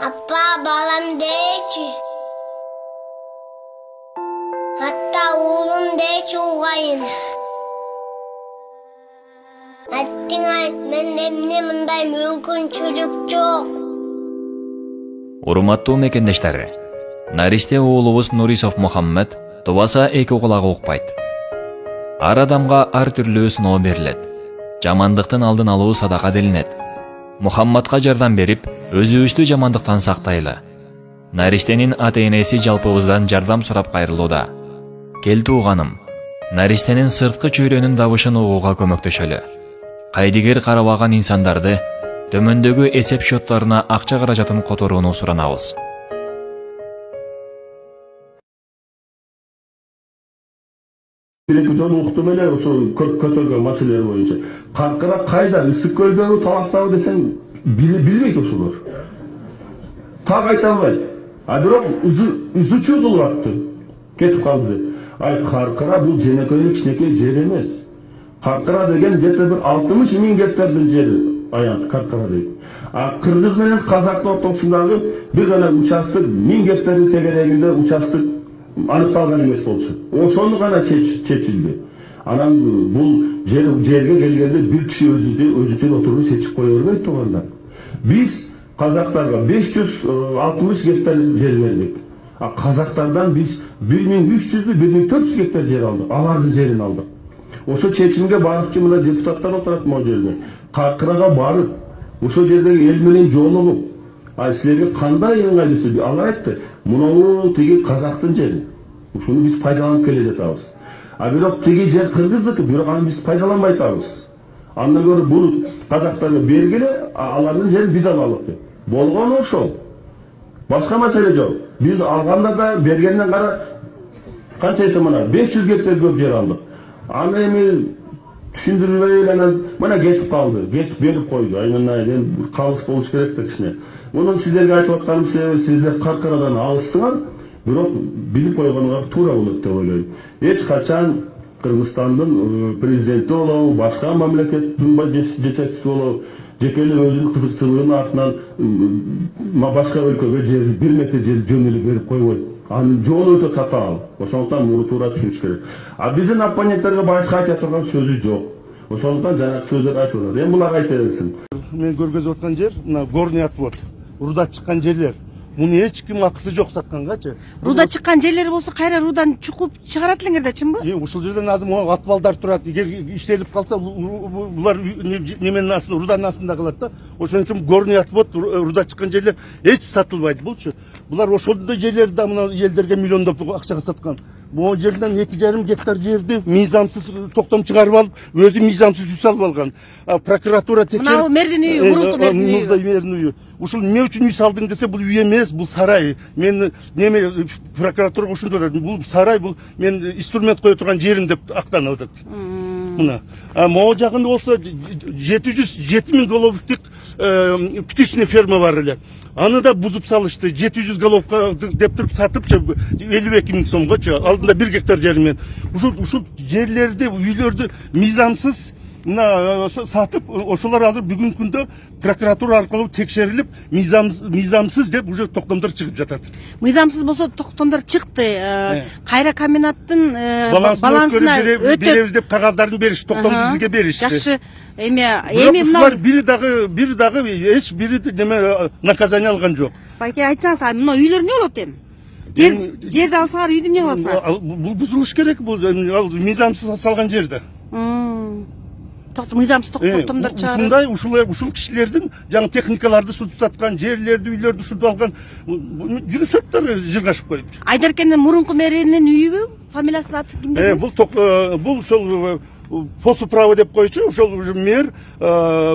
Appa balam deyçi. Hatta oğlum deyçi uğayın. Attыңай, мен эмне мындай мүмкүнчүлүк жок. Урматтуу мекендештер, наристе уулубуз Нурисов Мухаммед тубаса эки кулагы укпайт. Ар адамга ар түрлүү сыноо берилет. Жамандыктын алдын алуу садака делинет. Мухаммадка жардам берип, өзүбүздү жамандыктан сактайлы. Наристенин ата-энеси жалпыбыздан жардам сурап кайрылууда. Кел тууганым, наристенин сырткы чөйрөнүн дабышын угууга көмөктөшөлү. Кайдыгер карабаган инсандарды төмөндөгү эсеп счёттарына акча каражатын которууну суранабыз. Жөн уктум эле ошо көтөргөн маселелер боюнча. Каркыра кайда, ысык көлдөгү таластабы десең, билбейт ошолор. Так айта албайт. А бирок үзүчү кылып атты. Кетип калды. Ай Каркыра бул женекөй кичинекей жер эмес. Каркыра деген где-то бир 60 000 гектардын жери аянт Каркыра дейт. А Кыргыз менен Казактын ортосундагы бир гана участок 1000 гектардын тегерегинде участок аныкталган эмес болчу. Ошону гана чечилди. Анан бул жерге келгенде бир киши өзүчөн отуруп чечип кое бербейт туугандар. Биз казактарга 560 гектар жер бердик. А казактардан биз 1300-1400 гектар жер алдык. Алардын жерин алдык. Ошо чечимге барыкчы мына депутаттар отурат могу жерде. Каркырага барып, ошо жердеги эл менен жолугуп, а силерге кандай ыңгайлуусу алар айтты. Мунау тиги казактын жери. Ушуну биз пайдаланып келе жатабыз. А бирок тиги жер кыргыздыкы, бирок аны биз пайдаланбай атабыз. Андан көрө бул казактарга бергиле, алардын жерин биз алалык деп. Болгону ошол. Башка маселе жок. Биз алганда да бергенден кара канча эсе мына 500 гектар көп жер алдык. Аны эми түшүндүрбөй эле мына кетип калды, кетип берип койду. Айнан калыс болуш керек да кичине. Муну сиздерге айтып атканым себеби сиздер Каркырадан алыстыңар, бирок билип койгонуңар туура болот деп ойлойм. Эч качан Кыргызстандын президенти болобу, башка мамлекеттин жетекчиси болобу, жекеле өзүнүн кызыкчылыгынын артынан башка өлкөгө жер, 1 метр жер жөн эле берип койбойт. Анын жолу өтө татаал. Ошондуктан муну туура түшүнүш керек. А биздин оппоненттерге башка айта турган сөзү жок. Ошондуктан жанагы сөздөрдү айтып атат. Эми булар айта берсин. Мен көргөзүп аткан жер мына горный отвод. Руда чыккан жерлер. Муну эч ким акысы жок саткангачы. Руда чыккан жерлер болсо кайра рудан чукуп чыгарат элеңер да, чынбы? Ушул жерден азыр атвалдар турат. Эгер иштелип калса, булар неменин астында, руданын астында калат да. Ошон үчүн горный отвод, руда чыккан жерлер эч сатылбайт. Булчу. Булар ошондой жерлерди да мына элдерге миллиондоп акчага саткан. Бул жерден 2,5 гектар жерди мыйзамсыз токтом чыгарып алып, өзү мыйзамсыз үй салып алган. Прокуратура текшерип. Мына мэрдин үйү, мурунку мэрдин үйү. Ушул эмне үчүн үй салдың десе, бул үй эмес, бул сарай. Мен неме прокуратурага ушинтип атат. Бул сарай, бул мен инструмент кое турган жерим деп актанып атат. Мына. Могу жагында болсо 700 головдук птичный ферма бар эле. Аны да бузуп салышты. 700 головка деп туруп сатып 52 000 сомгочу. Алдында 1 гектар жермен. Ушул жерлерди, үйлөрдү мыйзамсыз сатып, ошолор азыр бүгүнкү күндө прокуратура аркылуу текшерилип, мыйзамсыз деп уже токтомдор чыгып жатат. Мыйзамсыз болсо токтомдор чыкты. Кайра комбинаттын балансына беребиз деп кагаздарын бериш, токтомду бизге беришти. Жакшы. Эми мына бири дагы эч бири неме наказание алган жок. Байке айтсаңыз, мына үйлөр эмне болот эми? Жерди алсаңар үйдү эмне кыласыңар? Бул бузулуш керек, бул мыйзамсыз салган жерде. Мыйзамсыз токтомдор чыгарып. Ушул кишилердин жаңы техникаларды сутуп саткан, жерлерди, үйлөрдү сутуп алган жүрүшөттөр жыргашып коюп. Айдаркендин мурунку мэринин үйүгү фамилиясы аты кимде? Бул ошол Посуправа деп койчу, ошол мэр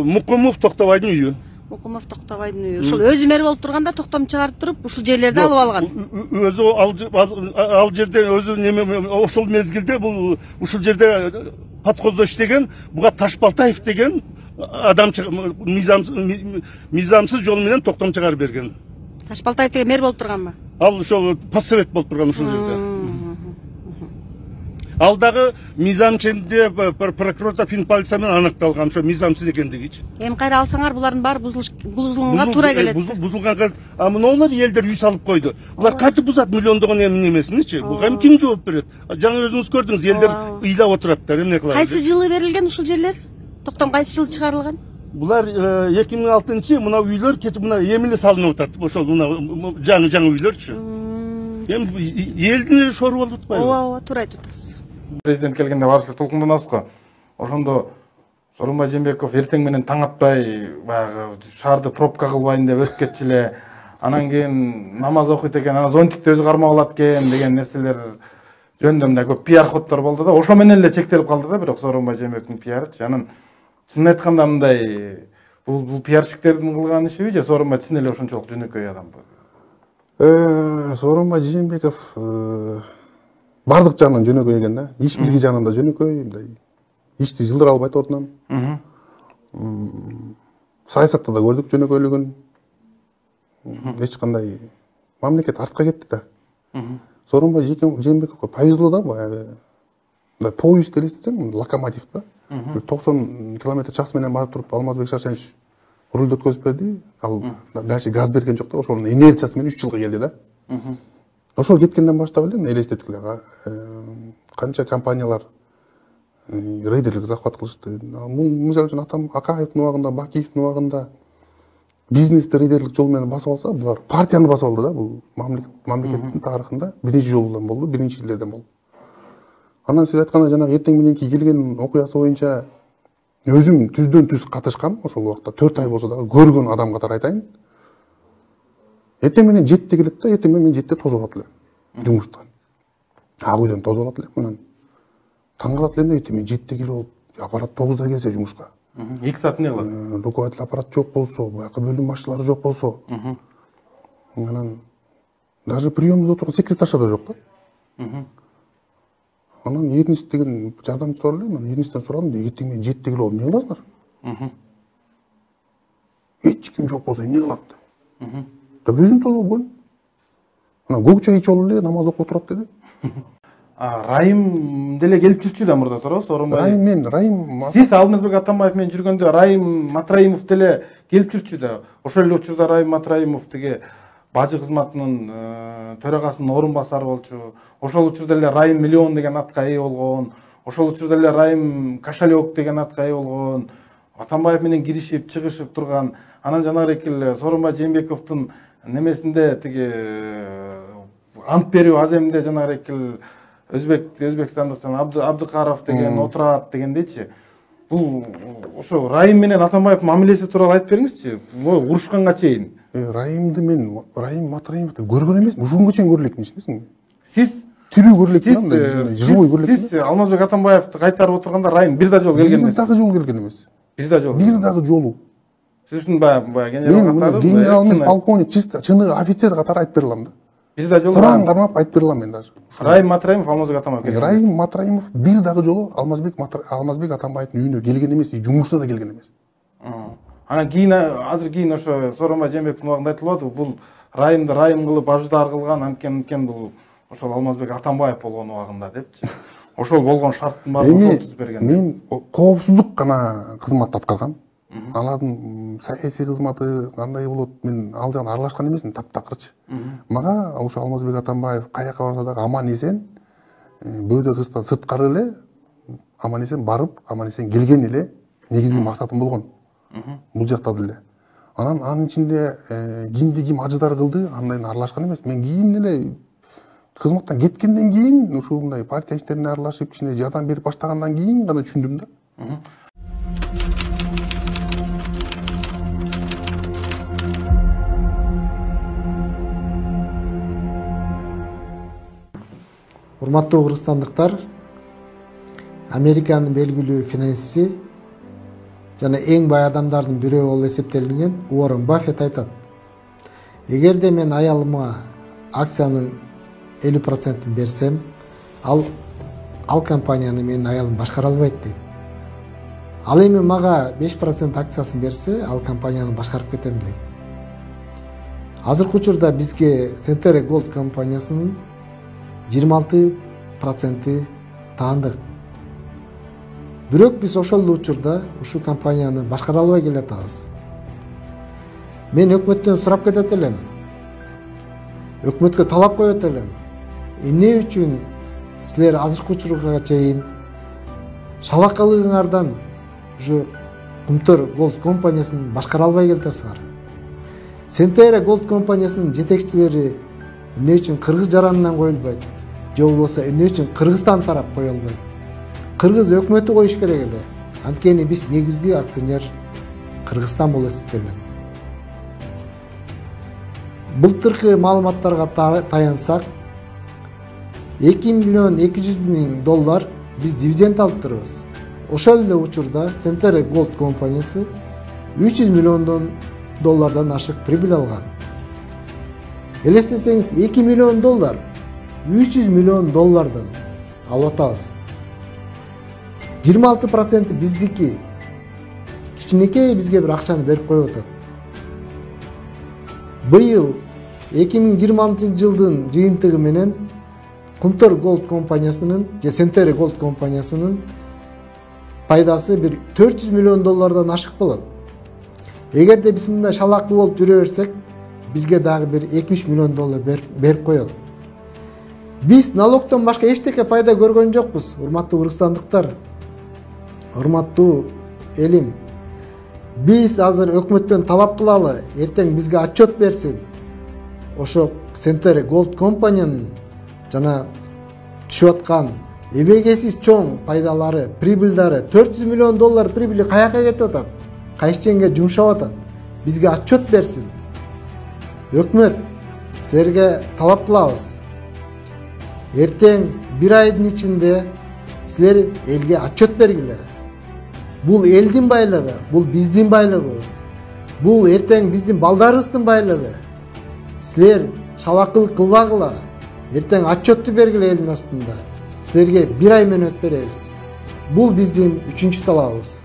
Мукумов Токтобайдын үйү. Мукумов Токтобайдын үйү. Ошол өзү мэр болуп турганда токтом чыгарып туруп, ушул жерлерди алып алган. Өзү ал жерде өзү неме ошол мезгилде бул ушул жерде подхоздо иштеген, буга Ташбалтаев деген адам мыйзамсыз жол менен токтом чыгарып берген. Ташбалтаев деген мэр болуп турганбы? Ал ошол поссовет болуп турган ушул жерде. Ал дагы мыйзамченде прокурорда финполиция менен аныкталган, ошо мыйзамсыз экендигичи. Эми кайра алсаңар булардын баары бузулганга туура келет. Бузулганга, мыналар элдер үй салып койду. Булар кантип бузат миллиондогон немесиничи? Буга эми ким жооп берет? Жаңы өзүңүз көрдүңүз, элдер ыйлап отураттар, эмне кылат? Кайсы жылы берилген ушул жерлер? Токтом кайсы жылы чыгарылган? Булар 2006-жылы мына үйлөр кетип мына эмиле салынып атат. Ошол мына жаңы үйлөрчү. Эми элдин шору болуп атпайбы? Ооба, туура айтып атасыз. Президент келгенде барып толкунданабыз го. Ошондо Сооронбай Жээнбеков эртең менен таң атпай баягы шаарды пробка кылбайын деп өтүп кетчү эле. Анан кийин намаз окуйт экен, анан зонтикти өзү кармап алат экен деген нерселер жөнүндө мындай көп пиар ходдор болду да. Ошо менен эле чектелип калды да, бирок Сооронбай Жээнбековдун пиарычы. Анан чынын айтканда мындай бул пиарщиктердин кылган ишиби же Сооронбай чын эле ошончолук жөнөкөй адамбы? Сооронбай Жээнбеков бардык жагынан жөнөкөй экен да. Иш билги жагынан да жөнөкөй, мындай ишти жылдыра албайт ордунан. Саясатта да көрдүк жөнөкөйлүгүн. Эч кандай мамлекет артка кетти да. Сооронбай Жээнбековго повезло да, баягы поезд элестетсең, локомотив да. 90 км/ч менен барып туруп Алмазбек Шаршенович рулду өткөзүп берди. Ал дальше газ берген жок да, ошонун инерциясы менен 3 жылга келди да. Ошол кеткенден баштап эле элестеттик эле. Канча компаниялар рейдерлик захват кылышты. Мисалы үчүн атам Акаевдин убагында, Бакиевдин убагында бизнести рейдерлик жол менен басып алса, булар партияны басып алды да. Бул мамлекеттин тарыхында биринчи жолу болду, биринчи элдерден болду. Анан сиз айткандай жанагы эртең мененки келген окуясы боюнча өзүм түздөн түз катышкан, ошол убакта 4 ай болсо дагы көргөн адам катары айтайын. Эртең менен 7-те келет да, эртең менен 7-те тозуп алат эле. Жумуштан. Ак үйдөн тозуп алат эле, анан таң калат элем, эртең менен 7-те келип алып, аппарат 9-да келсе жумушка. 2 саат эмне кылат? Руководитель аппарат жок болсо, баягы бөлүм башчылары жок болсо. Анан даже приёмда отурган секретарша да жок да. Анан Эрнис деген жардамчы бар эле, анан Эрнистен сурадым, эртең менен 7-те келип алып эмне кыласыңар? Эч ким жок болсо эмне кылат? Да өзүм тозуп койдум. Анан көк чай ичип алып эле намаз окуп отурат деди. Райым деле келип жүрчү да мурда туурабы Сооронбай? Райым Сиз Алмазбек Атамбаев менен жүргөндө Райым Матраимов деле келип жүрчү да. Ошол эле учурда Райым Матраимов тиги бажы кызматынын төрагасынын орун басары болчу. Ошол учурда эле Райым Миллион деген атка ээ болгон. Ошол учурда эле Райым Кошелек деген атка ээ болгон. Атамбаев менен киришип, чыгышып турган. Анан жанагы эле Сооронбай Жээнбековдун немесинде тиги ант берүү аземинде жанагы эле Өзбекстандык Абдыкаров деген отурат дегендейчи. Бул ошо Райым менен Атамбаев мамилеси тууралуу айтып бериңизчи. Урушканга чейин. Райымды мен Райым Матраимовду көргөн эмесмин, ушунга чейин көрө элекмин, эчтесиңби? Сиз тирүү көрө элекмин, живой көрө элекмин. Сиз Алмазбек Атамбаевди кайтарып отурганда Райым бир да жолу келген эмес. Бир дагы жолу келген эмес. Бир да жолу. Бир дагы жолу. Сиз үчүн баягы генерал катары. Генерал эмес, полковник, чисто чыныгы офицер катары айтып бере алам да. Бир да жолу. Туран кармап айтып бере алам мен даже. Райым Матраимов Алмазбек Атамбаев келген. Райым Матраимов бир дагы жолу Алмазбек Атамбаевдин үйүнө келген эмес, жумушуна да келген эмес. Анан кийин азыр кийин ошо Сооронбай Жээнбековдун убагында айтылып атты, бул Райымды Райым кылып аждар кылган, анткени бул ошол Алмазбек Атамбаев болгон убагында депчи. Ошол болгон шарттын баарын ошол түзүп берген. Мен коопсуздук гана кызмат аткаргам. Алардын саясий кызматы кандай болот, мен ал жагына аралашкан эмесмин, таптакырчы. Мага ошо Алмазбек Атамбаев каяка барса дагы аман эсен, бөөдө кыздан сырткары эле аман эсен барып, аман эсен келген эле негизги максатым болгон. Бул жакта деле. Анын ичинде кимди ким ажыдар кылды, андайын аралашкан эмес. Мен кийин эле кызматтан кеткенден кийин, ушундай партия иштерине аралашып, кичине жардам берип баштагандан кийин гана түшүндүм да. Урматтуу кыргызстандыктар, Американын белгилүү финансчиси жана эң бай адамдардын бирөө болуп эсептелинген Уоррен Баффет айтат: эгерде мен аялыма акциянын 50%-ын берсем, ал компанияны менин аялым башкара албайт дейт. Ал эми мага 5% акциясын берсе, ал компанияны башкарып кетем дейт. Азыркы учурда бизге Centere Gold компаниясынын 26% таандык. Бирок биз ошол учурда ушул компанияны башкара албай келатабыз. Мен өкмөттөн сурап кетет элем. Өкмөткө талап коет элем. Эмне үчүн силер азыркы учурга чейин шалакалыгыңардан ушу Кумтөр Голд компаниясын башкара албай келатасыңар? Сентере Голд компаниясынын жетекчилери эмне үчүн кыргыз жаранынан коюлбайт? Же болбосо эмне үчүн Кыргызстан тарап кое албайт? Кыргыз өкмөтү коюш керек эле. Анткени биз негизги акционер Кыргызстан болуп эсептелет. Былтыркы маалыматтарга таянсак, 2.200.000 доллар биз дивиденд алып турабыз. Ошол эле учурда Сентере Голд компаниясы 300 миллион доллардан ашык прибыль алган. Элестесеңиз, 2 миллион доллар 300 миллион доллардан алып атабыз. 26% биздики. Кичинекей бизге бир акчаны берип коюп атат. Быйыл 2026 жылдын жыйынтыгы менен Кумтөр Голд компаниясынын же Сентере Голд компаниясынын пайдасы бир 400 миллион доллардан ашык болот. Эгерде биз мындай шалактуу болуп жүрө берсек, бизге дагы бир 2-3 миллион доллар берип коет. Биз налогдон башка эчтеке пайда көргөн жокпуз, урматтуу кыргызстандыктар. Урматтуу элим, биз азыр өкмөттөн талап кылалы, эртең бизге отчет берсин. Ошо Сентере Голд компаниянын жана түшүп аткан эбегесиз чоң пайдалары, прибылдары, 400 миллион доллар прибыли каяка кетип атат? Кайченге жумшап атат? Бизге отчет берсин. Өкмөт, силерге талап кылабыз. Эртең бир айдын ичинде силер элге отчет бергиле. Бул элдин байлыгы, бул биздин байлыгыбыз. Бул эртең биздин балдарыбыздын байлыгы. Силер шалакылык кылбагыла. Эртең отчетту бергиле элдин астында. Силерге бир ай мөөнөт беребиз. Бул биздин 3-чү талабыбыз.